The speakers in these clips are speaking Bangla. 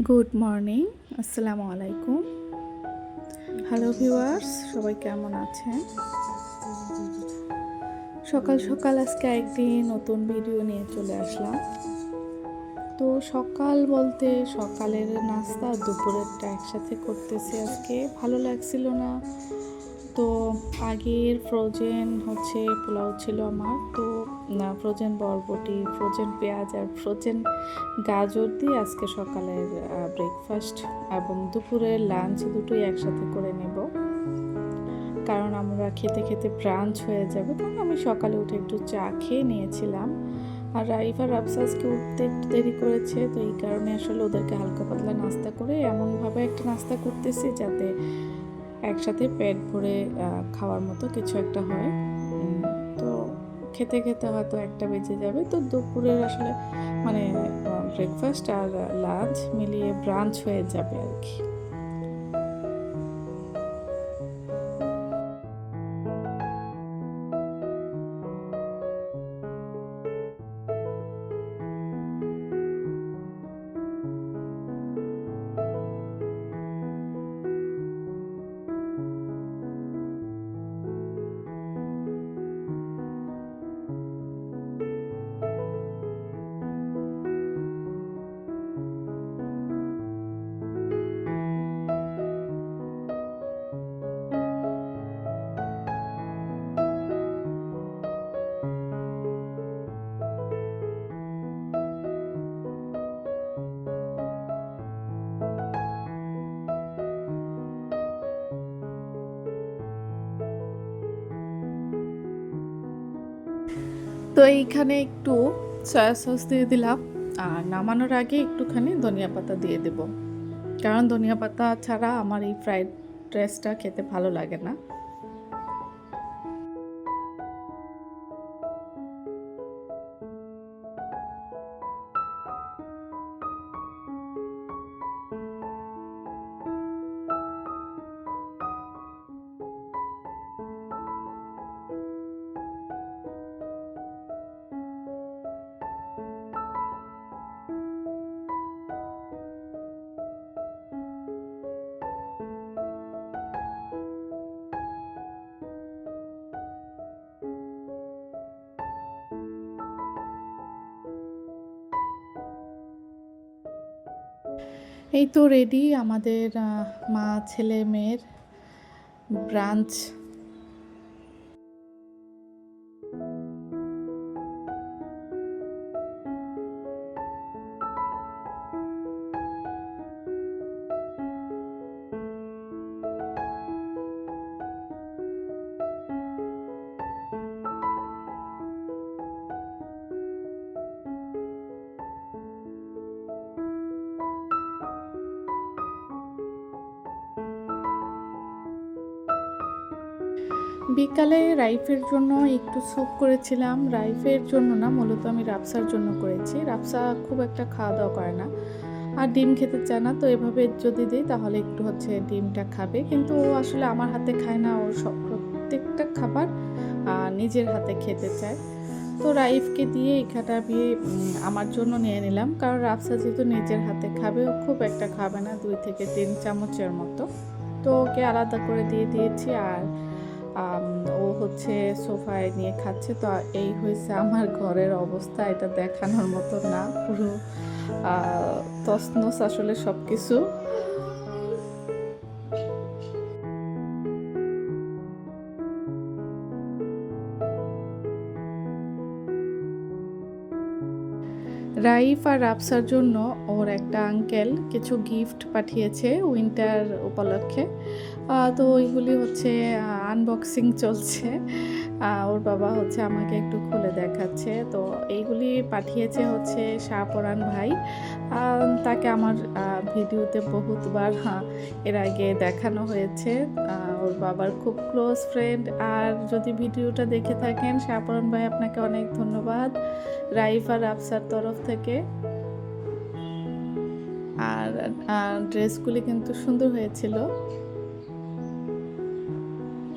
গুড মর্নিং, আসসালামু আলাইকুম। হ্যালো ভিউয়ার্স, সবাই কেমন আছেন? সকাল সকাল আজকে একটি নতুন ভিডিও নিয়ে চলে আসলাম। তো সকাল বলতে সকালের নাস্তা দুপুরেরটা একসাথে করতেছি আজকে, ভালো লাগছিল না। তো আগের ফ্রোজেন পোলাও ছিল আমার, তো ফ্রোজেন বরবটি, ফ্রোজেন পেঁয়াজ আর ফ্রোজেন গাজর দিয়ে আজকে সকালের ব্রেকফাস্ট এবং দুপুরের লাঞ্চ দুটোই একসাথে করে নেব, কারণ আমরা খেতে খেতে ব্রাঞ্চ হয়ে যাবে। কারণ আমি সকালে উঠে একটু চা খেয়ে নিয়েছিলাম, আর রাইফা রাফসাজকে উঠতে একটু দেরি করেছে, তো এই কারণে আসলে ওদেরকে হালকা পাতলা নাস্তা করে এমনভাবে একটা নাস্তা করতেছি যাতে একসাথে পেট ভরে খাওয়ার মতো কিছু একটা হয়। তো খেতে খেতে হয়তো 1টা বেজে যাবে, তো দুপুরের আসলে মানে ব্রেকফাস্ট আর লাঞ্চ মিলিয়ে ব্রাঞ্চ হয়ে যাবে আর কি। তো এইখানে একটু সয়া সস দিয়ে দিলাম, আর নামানোর আগে একটুখানি ধনিয়া পাতা দিয়ে দেব, কারণ ধনিয়া পাতা ছাড়া আমার এই ফ্রাইড রাইসটা খেতে ভালো লাগে না। এই তো রেডি আমাদের মা ছেলে মেয়ের ব্রাঞ্চ। বিকালে রাইফের জন্য একটু স্যুপ করেছিলাম, রাইফের জন্য না, মূলত আমি রাফসার জন্য করেছি। রাফসা খুব একটা খাওয়া দাওয়া করে না আর ডিম খেতে চায় না, তো এভাবে যদি দিই তাহলে একটু ডিমটা খাবে, কিন্তু ও আসলে আমার হাতে খায় না, ও সব প্রত্যেকটা খাবার নিজের হাতে খেতে চায়। তো রাইফকে দিয়ে এখানে আমি আমার জন্য নিয়ে নিলাম, কারণ রাফসা যেহেতু নিজের হাতে খাবে, ও খুব একটা খাবে না, 2 থেকে 3 চামচের মতো। তো ওকে আলাদা করে দিয়ে দিয়েছি, আর ও সোফায় নিয়ে খাচ্ছে। তো এই হয়েছে আমার ঘরের অবস্থা, এটা দেখানোর মতো না, পুরো তছনছ আসলে সব কিছু। রাইফ আর রাফসার জন্য ওর একটা আঙ্কেল কিছু গিফট পাঠিয়েছে উইন্টার উপলক্ষে। তো ওইগুলি আনবক্সিং চলছে। ওর বাবা আমাকে একটু খুলে দেখাচ্ছে। তো এইগুলি পাঠিয়েছে শাহপরান ভাই। তাকে আমার ভিডিওতে বহুতবার এর আগে দেখানো হয়েছে। ওর বাবার খুব ক্লোজ ফ্রেন্ড। আর যদি ভিডিওটা দেখে থাকেন, শাহপরান ভাই আপনাকে অনেক ধন্যবাদ রাইফ আর রাফসার তরফ থেকে। আর ড্রেসগুলি কিন্তু সুন্দর হয়েছিল।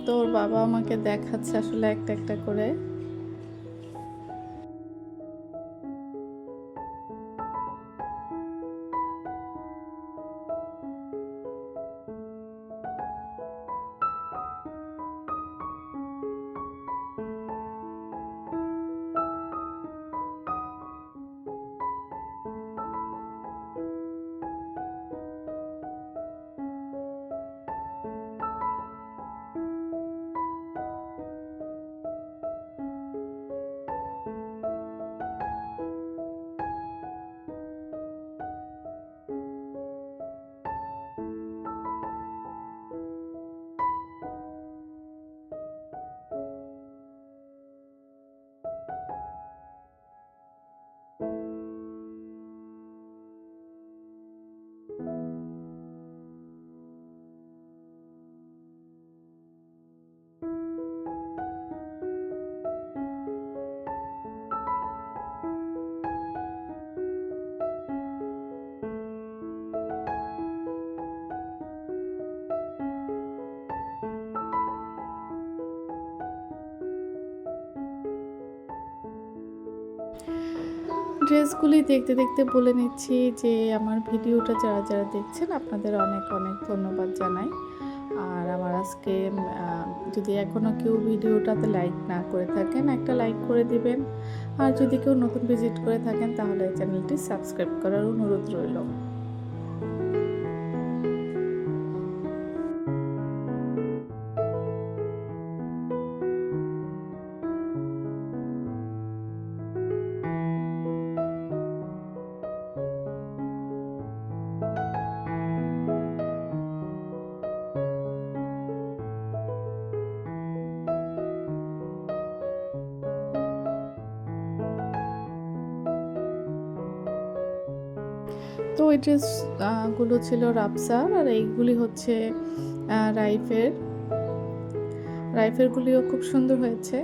তো ওর বাবা আমাকে দেখাচ্ছে আসলে একটা একটা করে। ড্রেসগুলি দেখতে দেখতে বলে নিচ্ছি যে আমার ভিডিওটা যারা যারা দেখছেন আপনাদের অনেক অনেক ধন্যবাদ জানাই। আর আমার আজকে যদি এখনও কেউ ভিডিওটাতে লাইক না করে থাকেন একটা লাইক করে দিবেন। আর যদি কেউ নতুন ভিজিট করে থাকেন তাহলে চ্যানেলটি সাবস্ক্রাইব করার অনুরোধ রইল। তো এই ড্রেস গুলো ছিল রাফসার, আর এইগুলি হচ্ছে রাইফের। রাইফেরগুলিও খুব সুন্দর হয়েছে।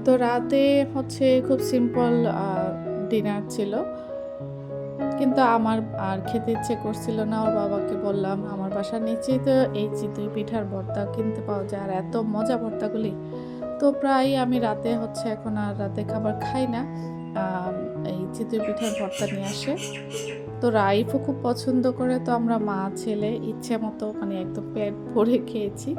তো রাতে হচ্ছে খুব সিম্পল ডিনার ছিল, কিন্তু আমার আর খেতে ইচ্ছে করছিল না। ওর বাবাকে বললাম আমার বাসার নিচেই তো এই চিতই পিঠার ভর্তা কিনতে পাওয়া যায়, আর এত মজা ভর্তাগুলি। তো প্রায় আমি রাতে হচ্ছে এখন আর রাতে খাবার খাই না, এই চিতই পিঠার ভর্তা নিয়ে আসে। তো রাইফও খুব পছন্দ করে, তো আমরা মা ছেলে ইচ্ছে মতো মানে একদম পেট ভরে খেয়েছি।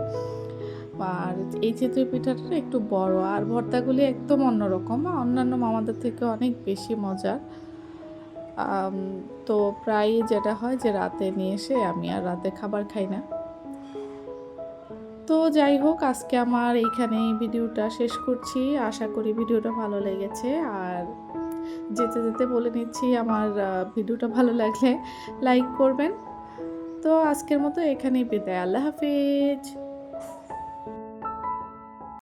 আর এই চিতই পিঠাটা একটু বড়, আর ভর্তাগুলি একদম অন্যরকম, অন্যান্য মামাদের থেকে অনেক বেশি মজার। তো প্রায় যেটা হয় যে রাতে নিয়ে এসে আমি আর রাতে খাবার খাই না। তো যাই হোক, আজকে আমার এইখানেই ভিডিওটা শেষ করছি। আশা করি ভিডিওটা ভালো লেগেছে। আর যেতে যেতে বলে নিচ্ছি আমার ভিডিওটা ভালো লাগলে লাইক করবেন। তো আজকের মতো এখানেই বিদায়। আল্লাহ হাফিজ।